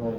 5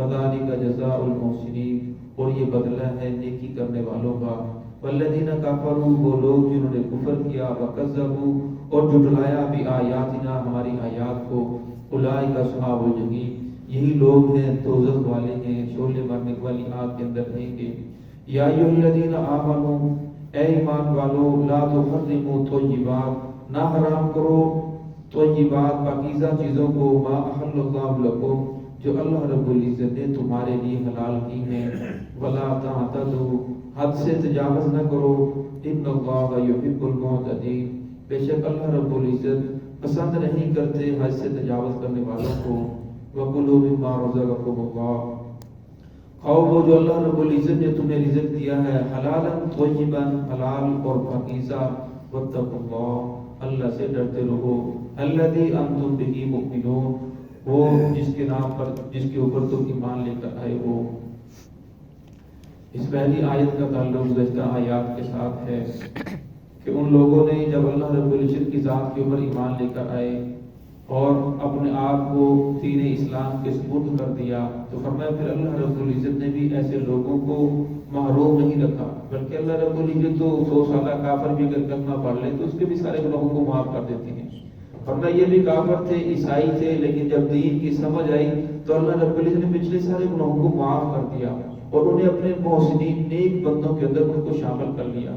وذالک جزاء المحسنین، اور یہ بدلہ ہے نیکی کرنے والوں کا۔ والذین کفروا، وہ لوگ جنہوں نے کفر کیا، وکذبوا، اور جھٹلایا بآیاتنا، ہماری آیات کو، اولئک اصحاب الجحیم، یہی لوگ ہیں دوزخ والے ہیں، شعلے مارنے والی آگ کے اندر رہیں گے۔ یا ایھا الذین آمنوا، اے ایمان والو، لا تحرموا طیبات، نہ حرام کرو طیبات، پاکیزہ چیزوں کو، ما احل اللہ لکم، جو اللہ رب العزت نے تمہارے لیے حلال کی ہیں، ولا تعتدوا، حد سے تجاوز نہ کرو، ان اللہ یحب المعتدین، بے شک اللہ رب العزت پسند نہیں کرتے حد سے تجاوز کرنے والوں کو۔ وَكُلُوا مِمَّا رَزَقَكُمُ اللَّهُ، کھاؤ وہ جو اللہ رب العزت نے تمہیں رزق دیا ہے، حلالا طیبا، حلال اور پاکیزہ، واتقوا اللہ، اللہ سے ڈرتے رہو، الذی انتم بہ مؤمنون، وہ جس کے نام پر، جس کے اوپر تم ایمان لے کر آئے ہو۔ اس پہلی آیت کا تعلق گزشتہ آیات کے ساتھ ہے کہ ان لوگوں نے جب اللہ رب العزت کی ذات کے اوپر ایمان لے کر آئے اور اپنے آپ کو دین اسلام کے سپرد کر دیا، تو فرمایا پھر اللہ رب العزت نے بھی ایسے لوگوں کو محروم نہیں رکھا، بلکہ اللہ رب العزت تو 100 سالہ کافر بھی اگر کلمہ پڑھ لے تو اس کے بھی سارے گناہوں کو معاف کر دیتے ہیں۔ فرمایا یہ بھی کافر تھے، عیسائی تھے، لیکن جب دین کی سمجھ آئی تو اللہ رب العزت نے پچھلے سارے گناہوں کو معاف کر دیا اور انہیں اپنے محسنین نیک بندوں کے اندر ان کو شامل کر لیا۔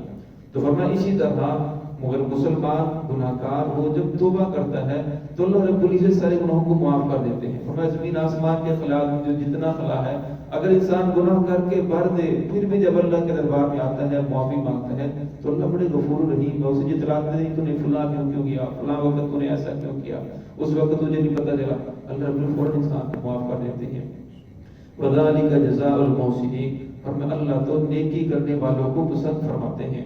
تو فرمایا اسی طرح مگر مسلمان گناہگار ہو جب توبہ کرتا ہے تو اللہ رب العزت سارے گناہوں کو معاف کر دیتے ہیں۔ فرمایا زمین آسمان کے خلاف جو جتنا خلا ہے، اگر انسان گناہ کر کے بھر دے، پھر بھی جب اللہ کے دربار میں آتا ہے، معافی مانگتا ہے، تو اللہ بڑے غفور رحیم ہے، اسے جتلاتے نہیں تو نے فلاں کیوں کیا، فلاں وقت تو نے ایسا کیوں کیا، اس وقت تجھے نہیں پتہ چلا، اللہ رب العزت فوراً انسان کو معاف کر دیتے ہیں۔ وذالک جزاء المحسنین، فرمایا اللہ تو نیکی کرنے والوں کو پسند فرماتے ہیں۔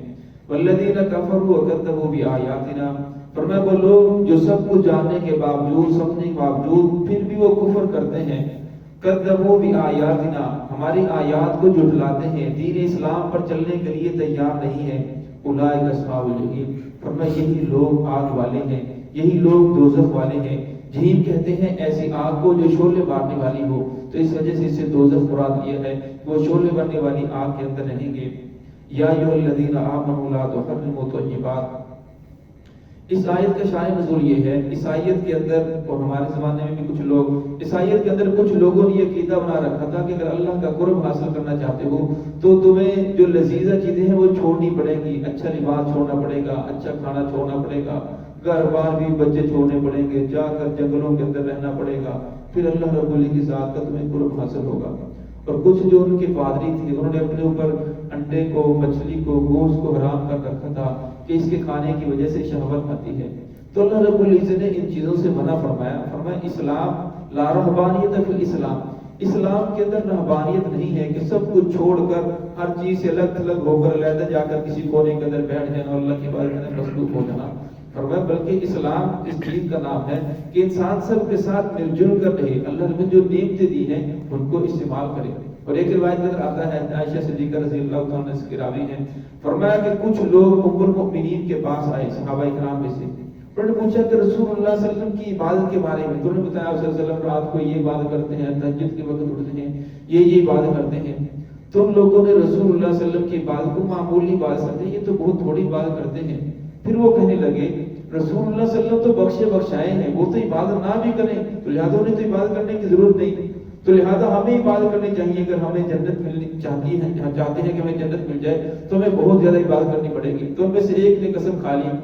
والذین کفروا وکذبوا بآیاتنا، فرمایا وہ لوگ جو سب کچھ جاننے کے باوجود، سمجھنے کے باوجود پھر بھی وہ کفر کرتے ہیں، کذبوا بآیاتنا، ہماری آیات کو جھٹلاتے ہیں، دین اسلام پر چلنے کے لیے تیار نہیں ہیں، اولئک اصحاب الجحیم، فرمایا یہی لوگ آگ والے ہیں، یہی لوگ دوزخ والے ہیں۔ جہیم کہتے ہیں ایسی آگ کو جو شعلے مارنے والی ہو، تو اس وجہ سے اسے دوزخ مراد لیا ہے، وہ شعلے مارنے والی آگ کے اندر رہیں گے۔ یا ایھا الذین آمنوا لا تحرموا طیبات، اس آیت کا شان نزول یہ ہے، اس آیت کے اندر، اور ہمارے زمانے میں بھی کچھ لوگ، اس آیت کے اندر کچھ لوگوں نے یہ عقیدہ بنا رکھا تھا کہ اگر اللہ کا قرب حاصل کرنا چاہتے ہو تو تمہیں جو لذیذہ چیزیں ہیں وہ چھوڑنی پڑے گی، اچھا لباس چھوڑنا پڑے گا، اچھا کھانا چھوڑنا پڑے گا، گھر بار بھی بچے چھوڑنے پڑیں گے، جا کر جنگلوں کے اندر رہنا پڑے گا، پھر اللہ رب العزت کی ذات کا تمہیں قرب حاصل ہوگا۔ اور کچھ جو ان کے پادری تھے، انہوں نے اپنے اوپر انڈے کو، مچھلی کو، گوشت کو حرام کر رکھا تھا کہ اس کے کھانے کی وجہ سے شہوت آتی ہے، تو اللہ رب العزت نے ان چیزوں سے منع فرمایا۔ فرمایا اسلام لا رہبانیت فی الاسلام، اسلام کے اندر رہبانیت نہیں ہے کہ سب کچھ چھوڑ کر ہر چیز سے الگ تھلگ ہو کر علیحدہ جا کر کسی کونے کے اندر بیٹھ جانا اور اللہ کے بارے میں مصروف ہو جانا۔ فرمایا بلکہ اسلام اس دین کا نام ہے کہ انسان سب کے ساتھ مل جل کر رہے، اللہ نے جو نعمتیں دی ہیں ان کو استعمال کرے۔ اور ایک روایت کے اندر آتا ہے، عائشہ صدیقہ رضی اللہ عنہا اس کی راوی ہیں، فرمایا کہ کچھ لوگ ام المؤمنین کے پاس آئے، صحابہ کرام میں سے، انہوں نے پوچھا کہ رسول اللہ صلی اللہ علیہ وسلم کی عبادت کے بارے میں، تو انہوں نے بتایا آپ صلی اللہ علیہ وسلم رات کو یہ عبادت کرتے ہیں، تہجد کے وقت اٹھتے ہیں، یہ عبادت کرتے ہیں۔ تو ان لوگوں نے رسول اللہ صلی اللہ علیہ وسلم کی عبادت کو معمولی عبادت سمجھا، یہ تو بہت تھوڑی عبادت کرتے ہیں۔ پھر وہ کہنے لگے رسول اللہ صلی اللہ علیہ وسلم تو بخشے بخشائے ہیں، وہ تو عبادت نہ بھی کریں تو لہٰذا انہیں تو عبادت کرنے کی ضرورت نہیں، تو لہٰذا ہمیں عبادت کرنی چاہیے۔ اگر ہمیں جنت ملنی چاہتے ہیں کہ ہمیں جنت مل جائے تو ہمیں بہت زیادہ عبادت کرنی پڑے گی۔ تو ان میں سے ایک نے قسم کھا لی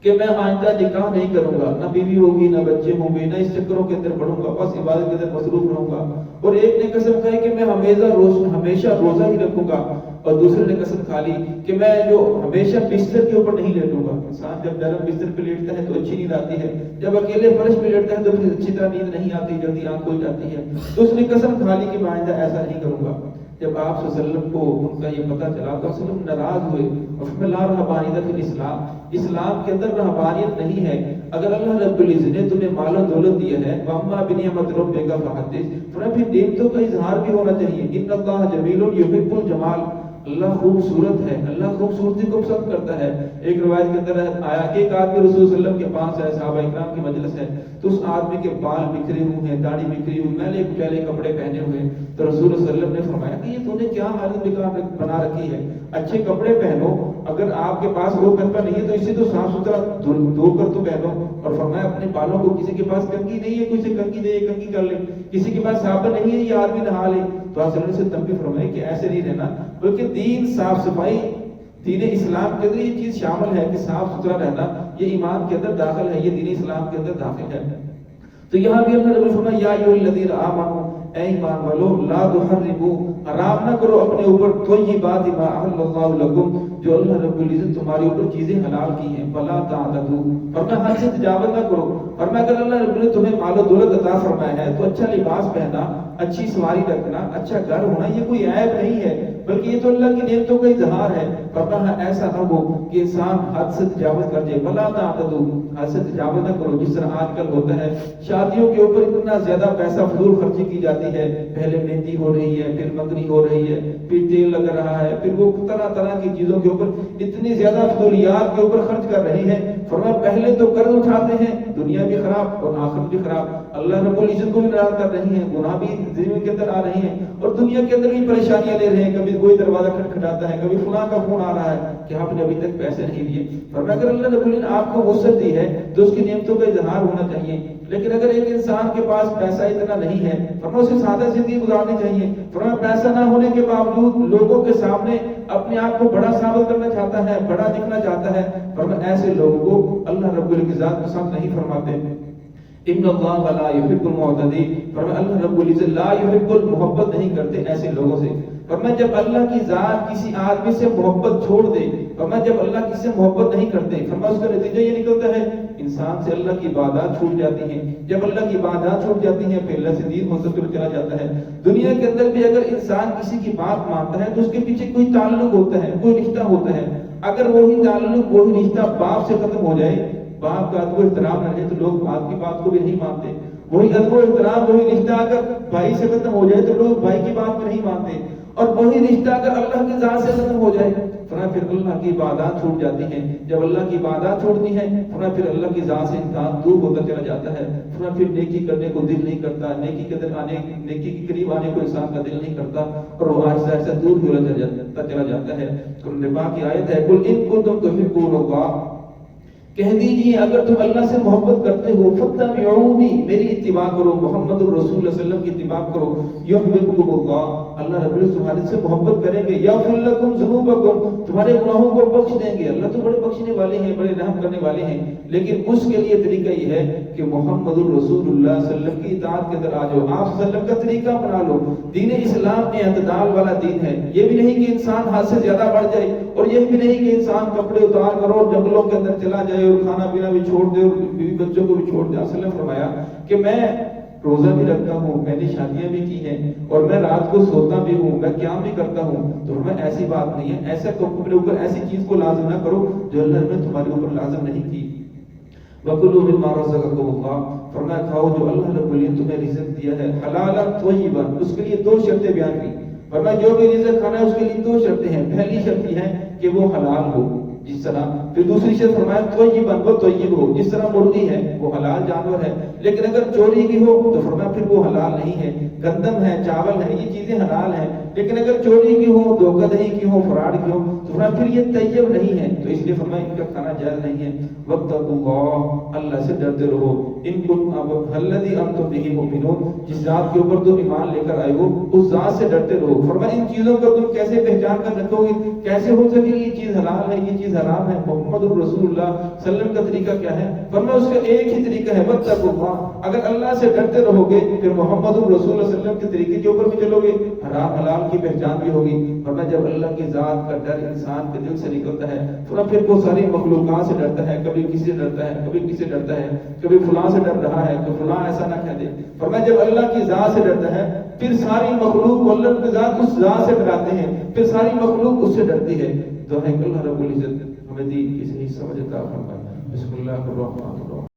کہ میں آئندہ نکاح نہیں کروں گا، نہ بیوی ہوگی، نہ بچے ہوں گے، نہ اس چکروں کے اندر پڑوں گا، بس عبادت کے اندر مصروف رہوں گا۔ اور ایک نے قسم کھائی کہ میں ہمیشہ روزہ ہی رکھوں گا، اور دوسرے نے قسم کھا لی کہ میں جو ہمیشہ بستر کے اوپر نہیں لیٹوں گا۔ انسان جب نرم بستر پہ لیٹتا ہے تو اچھی نیند آتی ہے، جب اکیلے فرش پہ لیٹتا ہے تو پھر اچھی طرح نیند نہیں آتی، جلدی آنکھ کھل جاتی ہے۔ تو اس نے قسم کھا لی کہ میں آئندہ ایسا نہیں کروں گا۔ جب آپ صلی اللہ علیہ وسلم کو ان کا یہ پتہ چلا تو وسلم ناراض ہوئے، اور فرمایا لا رہبانیت فی الاسلام، اسلام کے اندر رہبانیت نہیں ہے۔ اگر اللہ رب العزت نے تمہیں مال و دولت دیا ہے، واما بنعمت ربک فحدث، فرمایا پھر نعمتوں کا اظہار بھی ہونا چاہیے۔ ان اللہ جمیل یحب الجمال، اللہ خوبصورت ہے، اللہ خوبصورتی کو پسند کرتا ہے۔ ایک روایت کے اندر آیا کہ ایک آدمی رسول صلی اللہ علیہ وسلم کے پاس ہے، صحابہ اکرام کی مجلس ہے، تو اس آدمی کے بال بکھرے ہوئے ہیں، داڑھی بکھری ہوئی، میلے کچیلے کپڑے پہنے ہوئے، تو رسول صلی اللہ علیہ وسلم نے فرمایا کہ یہ تو نے کیا حالت بنا رکھی ہے، اچھے کپڑے پہنو، اگر آپ کے پاس وہ کنگا نہیں ہے تو اسے تو صاف ستھرا دھو کر تو پہنو، اور فرمایا اپنے بالوں کو، کسی کے پاس کنگھی نہیں ہے، کوئی سے کنگھی دے کنگھی کر لے، کسی کے پاس صابن نہیں ہے یہ آدمی نہا لے۔ تو آپ سے تنبیہ فرمائے کہ ایسے نہیں رہنا، بلکہ دین صاف صفائی، دین اسلام کے اندر یہ چیز شامل ہے کہ صاف ستھرا رہنا یہ ایمان کے اندر داخل ہے، یہ دین اسلام کے اندر داخل ہے۔ تو یہاں بھی اللہ نے فرمایا یا ایھا الذین آمنوا، اے ایمان والو، لا تحرموا، حرام نہ کرو اپنے اوپر طیبات ما احل اللہ لکم، جو اللہ رب العزت تمہارے اوپر چیزیں حلال کی ہیں، ولا تعتدوا، فرمایا حد سے تجاوز نہ کرو۔ فرمایا اگر اللہ رب العزت تمہیں مال و دولت عطا فرمایا ہے تو اچھا لباس پہننا، اچھی سواری رکھنا، اچھا گھر ہونا یہ کوئی عیب نہیں ہے، بلکہ یہ تو اللہ کی نعمتوں کا اظہار ہے۔ فرمایا ایسا نہ ہو کہ انسان حد سے تجاوز کر جائے، ولا تعتدوا، حد سے تجاوز نہ کرو، جس طرح آج کل ہوتا ہے شادیوں کے اوپر اتنا زیادہ پیسہ فضول خرچی کی جاتی ہے، پہلے مہندی ہو رہی ہے، پھر منگنی ہو رہی ہے، پھر تیل لگ رہا ہے، پھر وہ طرح طرح کی چیزوں کے اوپر اتنی زیادہ فضولیات کے اوپر خرچ کر رہی ہیں۔ فرمایا پہلے تو قرض اٹھاتے ہیں، دنیا بھی خراب اور آخرت بھی خراب، اللہ رب العزت کو بھی ناراض کر رہی ہیں، گناہ بھی زندگی کے اندر آ رہے ہیں، اور دنیا کے اندر بھی پریشانیاں لے رہے ہیں، کبھی کوئی دروازہ کھٹکھٹاتا ہے، کبھی فلاں کا فون آ رہا ہے کہ آپ نے ابھی تک پیسے نہیں دیے۔ فرمایا اگر اللہ رب العزت آپ کو وسعت دی ہے تو اس کی نعمتوں کا اظہار ہونا چاہیے، لیکن اگر ایک انسان کے پاس پیسہ اتنا نہیں ہے، فرمایا اسے سادہ زندگی گزارنی چاہیے۔ فرمایا پیسہ نہ ہونے کے باوجود لوگوں کے سامنے اپنے آپ کو بڑا ثابت کرنا چاہتا ہے، بڑا دکھنا چاہتا ہے، فرمایا ایسے لوگوں کو اللہ رب العزت پسند نہیں فرماتے۔ ان اللہ لا يحب المعتدین، فرمایا اللہ رب العزت لا يحب، محبت نہیں کرتے ایسے لوگوں سے۔ فرمایا جب اللہ کی ذات کسی آدمی سے محبت چھوڑ دے، فرمایا جب اللہ کسی سے محبت نہیں کرتے، فرمایا اس کا نتیجہ یہ نکلتا ہے انسان سے اللہ کی عبادات چھوٹ جاتی ہیں، جب اللہ کی عبادات چھوٹ جاتی ہیں پھر اللہ سے دین ہوتا چلا جاتا ہے۔ دنیا کے اندر بھی اگر انسان کسی کی بات مانتا ہے تو اس کے پیچھے کوئی تعلق ہوتا ہے، کوئی رشتہ ہوتا ہے، اگر وہی تعلق وہی رشتہ باپ سے ختم ہو جائے، باپ کا ادب و احترام نہ رہے تو لوگ باپ کی بات کو بھی نہیں مانتے، وہی ادب و احترام وہی رشتہ اگر بھائی سے ختم ہو جائے تو لوگ بھائی کی بات کو نہیں مانتے، اور وہی رشتہ اگر اللہ کی ذات سے ختم ہو جائے پھر اللہ کی عبادات چھوٹ جاتی ہیں، جب اللہ کی عبادات چھوڑتی ہیں پھر اللہ کی ذات سے انسان دور ہوتا چلا جاتا ہے، پھر نیکی کرنے کو دل نہیں کرتا، نیکی کے اندر آنے، نیکی کے قریب آنے کو انسان کا دل نہیں کرتا، اور وہ آہستہ آہستہ دور ہوتا چلا جاتا ہے۔ قرآن پاک کی آیت ہے قل ان کنتم تحبون اللہ، کہہ دیجئے اگر تم اللہ سے محبت کرتے ہو فاتبعونی، میری اتباع کرو، محمد الرسول صلی اللہ علیہ وسلم کی اتباع کرو، یحببکم اللہ، اللہ رب العزت تمہارے سے محبت کریں گے، یغفر لکم ذنوبکم، تمہارے گناہوں کو بخش دیں گے۔ اللہ تو بڑے بخشنے والے ہیں، بڑے رحم کرنے والے ہیں، لیکن اس کے لیے طریقہ یہ ہے کہ محمد الرسول اللہ صلی اللہ علیہ وسلم کی اطاعت کے اندر آ جاؤ، آپ صلی اللہ علیہ وسلم کا طریقہ اپنا لو۔ دین اسلام اعتدال والا دین ہے، یہ بھی نہیں کہ انسان حد سے زیادہ بڑھ جائے، اور یہ بھی نہیں کہ انسان کپڑے اتار کرو اور جنگلوں کے اندر چلا جائے اور کھانا پینا بھی چھوڑ دے اور بیوی بچوں کو بھی چھوڑ دے۔ صلی اللہ علیہ وسلم فرمایا کہ میں روزہ بھی رکھتا ہوں، میں نے شادیاں بھی کی ہیں، اور میں رات کو سوتا بھی ہوں، میں قیام بھی کرتا ہوں، تو میں ایسی بات نہیں ہے، ایسا اپنے اوپر ایسی چیز کو لازم نہ کرو جو اللہ نے تمہارے اوپر لازم نہیں کی۔ وَكُلُوا مِمَّا رَزَقَكُمُ اللَّهُ، فرمایا کھاؤ جو اللہ رب العزت تمہیں رزق دیا ہے، حلالا طیبا، اس کے لیے دو شرطیں بیان کی، فرمایا جو بھی رزق کھانا ہے اس کے لیے دو شرطیں ہیں، پہلی شرط یہ ہے کہ وہ حلال ہو، جس طرح، پھر دوسری شرط فرمایا طیبا، وہ طیب ہو، جس طرح مرغی ہے وہ حلال جانور ہے، لیکن اگر چوری کی ہو تو فرمایا پھر وہ حلال نہیں ہے، گندم ہے، چاول ہے، یہ چیزیں حلال ہیں، لیکن اگر چوری کی ہو، دھوکہ دہی کی ہو، فراڈ کی ہو تو فرمایا پھر یہ طیب نہیں ہے، تو اس لیے فرمایا ان کا کھانا جائز نہیں ہے۔ واتقوا اللہ، اللہ سے ڈرتے رہو، ان کنتم الذی انتم بہ مؤمنون، جس ذات کے اوپر تم ایمان لے کر آئے ہو اس ذات سے ڈرتے رہو۔ فرمایا ان چیزوں کو تم کیسے پہچان کر رکھو گے، کیسے ہو سکے یہ چیز حلال ہے یہ چیز حرام ہے، محمد الرسول اللہ صلی اللہ علیہ وسلم کا طریقہ کیا ہے؟ فرمایا اس کا ایک ہی طریقہ ہے واتقوا اللہ، اگر اللہ سے ڈرتے رہو گے پھر محمد الرسول صلی اللہ علیہ وسلم کے طریقے کے اوپر بھی چلو گے، حرام حلال کی پہچان بھی ہوگی۔ فرمایا جب اللہ کی ذات کا ڈر انسان کے دل سے نکلتا ہے پھر وہ ساری مخلوقات سے ڈرتا ہے، کبھی کسی سے ڈرتا ہے، کبھی کسی سے ڈرتا ہے، کبھی فلاں سے ڈر رہا ہے تو فلاں ایسا نہ کہہ دے۔ فرمایا جب اللہ کی ذات سے ڈرتا ہے پھر ساری مخلوق کو اللہ کی ذات اس ذات سے ڈراتے ہیں، پھر ساری مخلوق اس سے ڈرتی ہے۔ تو ہے کہ اللہ رب العزت ہمیں دین کی صحیح سمجھ عطا فرمائے۔ بسم اللہ الرحمن الرحیم۔